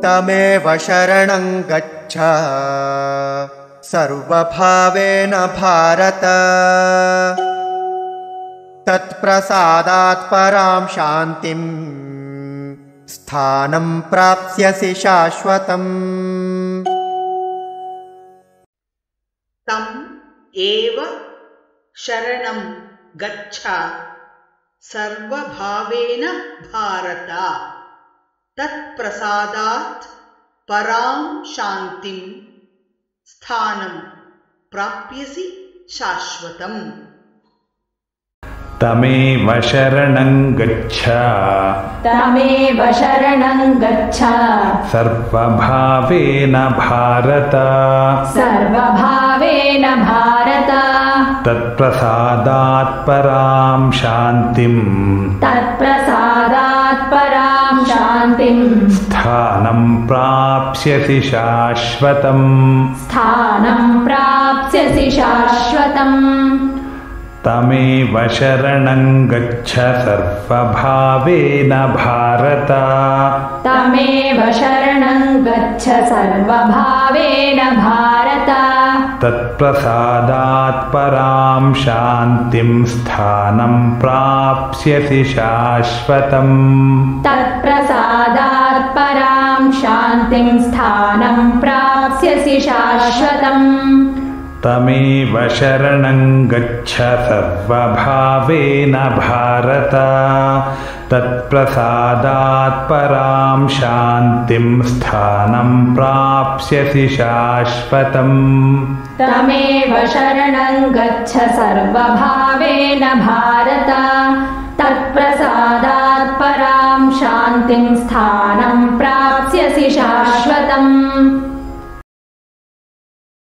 तमेव शरणं गच्छ सर्वभावेन भारत। तत्प्रसादात् परां शान्तिं स्थानं प्राप्स्यसि शाश्वतम्। तम् एव शरणं गच्छ सर्वभावेन भारत। तत्प्रसादात् परां शान्तिं स्थानं प्राप्स्यसि शाश्वतम्। तमेव शरणं गच्छ तमेव शरणं गच्छ सर्वभावेन भारत। सर्वभावेन भारत। तत्प्रसादात् परां शान्तिं तत्प्रसादात् परां शान्तिं स्थानं प्राप्स्यसि शाश्वतम्। स्थानं प्राप्स्यसि शाश्वतम्। तमेव शरणं गच्छ सर्वभावेन भारत। तमेव शरणं गच्छ सर्वभावेन भारत। तत्प्रसादात् परां शान्तिं स्थानं प्राप्स्यसि शाश्वतम्। तत्प्रसादात् परां शान्तिं स्थानं प्राप्स्यसि शाश्वतम्। तमेव शरणं गच्छ सर्वभावेन भारत। तत्प्रसादात् परां शान्तिं स्थानं प्राप्स्यसि शाश्वतम्। तमेव शरणं गच्छ सर्वभावेन भारत। तत्प्रसादात् परां शान्तिं स्थानं प्राप्स्यसि शाश्वतम्।